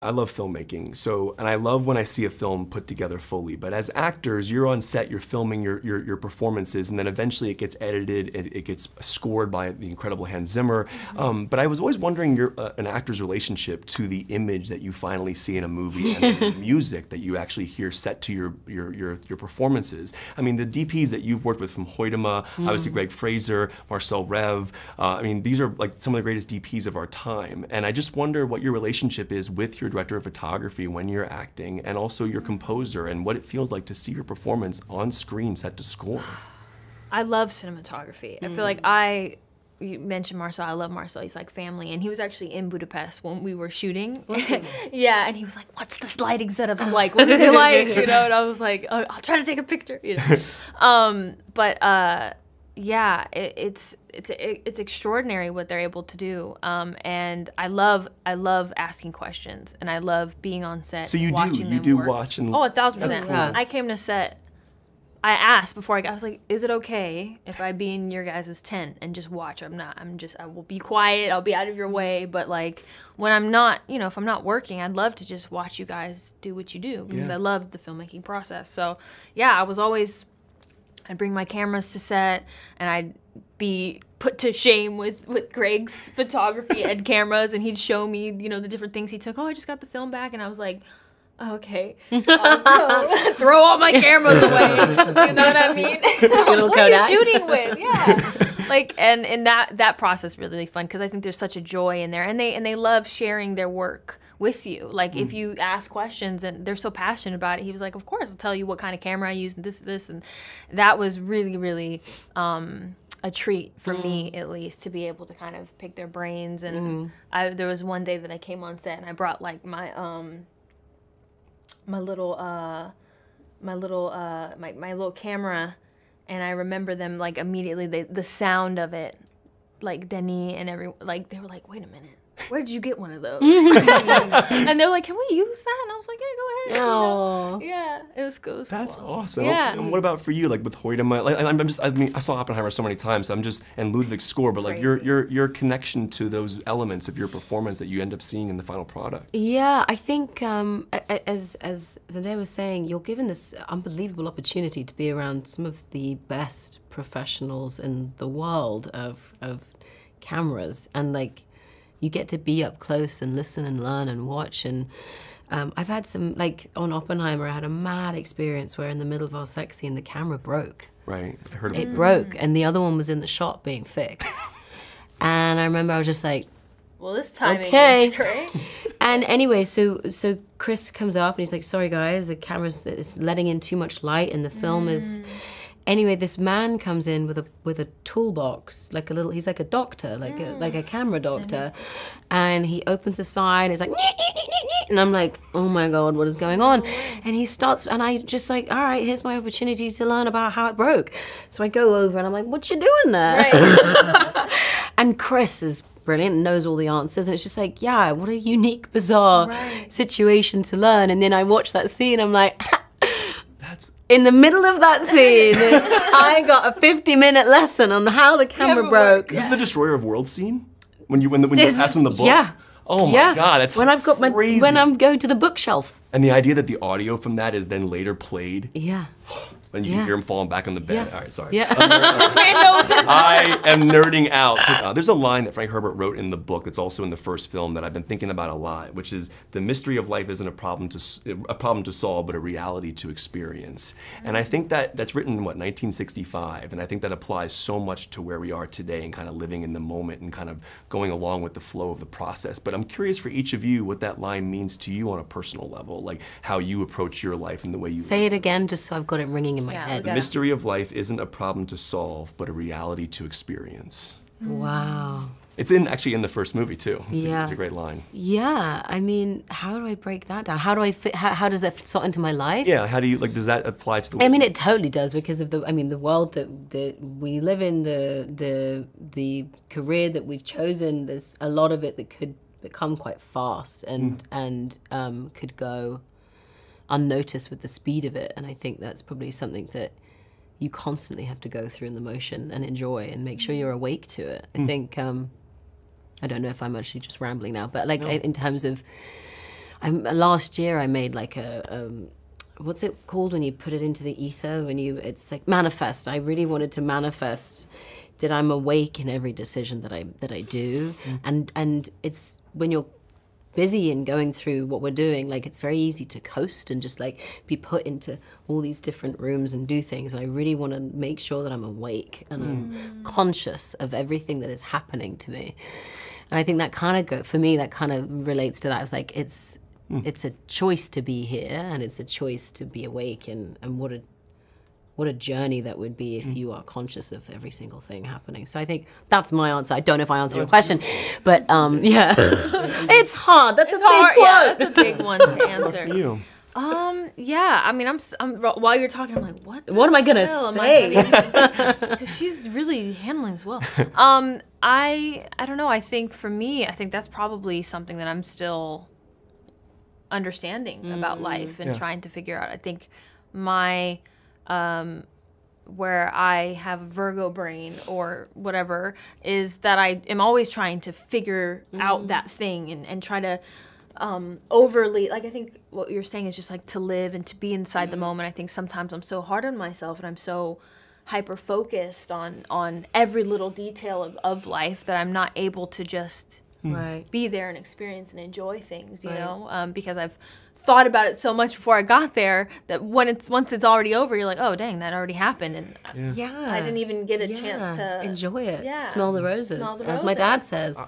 I love filmmaking, and I love when I see a film put together fully. But as actors, you're on set, you're filming your performances, and then eventually it gets edited, it gets scored by the incredible Hans Zimmer. But I was always wondering an actor's relationship to the image that you finally see in a movie and the music that you actually hear set to your performances. I mean, the DPs that you've worked with, from Hoytema, obviously Greg Fraser, Marcel Rev. I mean, these are like some of the greatest DPs of our time, and I just wonder what your relationship is with your director of photography when you're acting, and also your composer, and what it feels like to see your performance on screen set to score. I love cinematography. I feel like you mentioned Marcel. I love Marcel. He's like family, and he was actually in Budapest when we were shooting. Yeah, and he was like, "What's this lighting setup like? What are they like?" You know, and I was like, "Oh, I'll try to take a picture." You know, yeah, it's extraordinary what they're able to do, and I love asking questions, and I love being on set. So you watching do work. watch and 1,000%. cool. I came to set. I asked before I was like, "Is it okay if I be in your guys' tent and just watch?" I will be quiet. I'll be out of your way. But like when I'm not, you know, if I'm not working, I'd love to just watch you guys do what you do, because I love the filmmaking process. So yeah, I'd bring my cameras to set, and I'd be put to shame with Greg's photography and cameras, and he'd show me, you know, the different things he took. Oh, I just got the film back, and I was like, oh, okay, throw all my cameras away. You know what I mean? What are you shooting with? Yeah, like, and that process is really fun, because I think there's such a joy in there, and they love sharing their work with you. Like if you ask questions and they're so passionate about it, he was like, of course, I'll tell you what kind of camera I use and this, and that was really, really a treat for me, at least, to be able to kind of pick their brains. And there was one day that I came on set and I brought like my little camera, and I remember them like immediately, the sound of it, like Denis and they were like, wait a minute, where did you get one of those? And they're like, can we use that? And I was like, yeah, go ahead. Oh, yeah, it was cool. That's awesome. Yeah. And what about for you, like with Hoytema? Like, I mean, I saw Oppenheimer so many times, so and Ludwig's score, but like your connection to those elements of your performance that you end up seeing in the final product. Yeah, I think as Zendaya was saying, you're given this unbelievable opportunity to be around some of the best professionals in the world of cameras, and like, you get to be up close and listen and learn and watch. And I've had some, like on Oppenheimer, I had a mad experience where in the middle of our sex scene, the camera broke. Right, I heard about it. Broke, and the other one was in the shot being fixed. And I remember I was just like, well, this timing is great. And anyway, so Chris comes up and he's like, sorry guys, the camera's it's letting in too much light and the film is... Anyway, this man comes in with a toolbox, like he's like a doctor, like a camera doctor, and he opens the side. He's like, and I'm like, oh my God, what is going on? And he starts, and I just like, all right, here's my opportunity to learn about how it broke. So I go over and I'm like, what you doing there? Right. And Chris is brilliant, knows all the answers, and it's just like, yeah, what a unique, bizarre situation to learn. And then I watch that scene, I'm like, in the middle of that scene, I got a 50-minute lesson on how the camera broke. Is this the Destroyer of Worlds scene? When you ask them the book? Yeah. Oh my God, that's crazy. When I'm going to the bookshelf. And the idea that the audio from that is then later played. Yeah. And you can hear him falling back on the bed. Yeah. All right, sorry. Yeah. I am nerding out. So, there's a line that Frank Herbert wrote in the book that's also in the first film that I've been thinking about a lot, which is the mystery of life isn't a problem to solve, but a reality to experience. And I think that's written in, what, 1965, and I think that applies so much to where we are today and kind of living in the moment and kind of going along with the flow of the process. But I'm curious for each of you what that line means to you on a personal level, like how you approach your life and the way you Say it again, just so I've got it ringing in my head. The mystery of life isn't a problem to solve, but a reality to experience. Wow. It's actually in the first movie too. It's a great line. Yeah, I mean, how do I break that down? How do I fit? How does that slot into my life? Yeah, how do you does that apply to the? I mean, it totally does, because of the world that we live in, the career that we've chosen. There's a lot of it that could become quite fast and could go unnoticed with the speed of it, and I think that's probably something that you constantly have to go through in the motion and enjoy and make sure you're awake to it. I think I don't know if I'm actually just rambling now, but like in terms of last year I made like a what's it called when you put it into the ether, when it's like manifest. I really wanted to manifest that I'm awake in every decision that I do. And it's when you're busy and going through what we're doing, like it's very easy to coast and just like be put into all these different rooms and do things. And I really want to make sure that I'm awake and I'm conscious of everything that is happening to me. And I think that kind of for me, that kind of relates to that. It's like it's a choice to be here, and it's a choice to be awake, and what a journey that would be if you are conscious of every single thing happening. So I think that's my answer. I don't know if I answered your question, but yeah, it's hard. That's a big quote. Yeah, that's a big one to answer. For you. Yeah. I mean, I'm while you're talking, I'm like, what am I gonna say? Because she's really handling this well. I don't know. I think for me, I think that's probably something that I'm still understanding about life and trying to figure out. I think my where I have Virgo brain or whatever is that I am always trying to figure out that thing and try to overly, like, I think what you're saying is just like to live and to be inside the moment. I think sometimes I'm so hard on myself and I'm so hyper focused on every little detail of life that I'm not able to just be there and experience and enjoy things, you know, because I've thought about it so much before I got there that once it's already over, you're like, oh dang, that already happened, and I didn't even get a chance to enjoy it. Yeah. Smell the roses, Smell the as my dad says.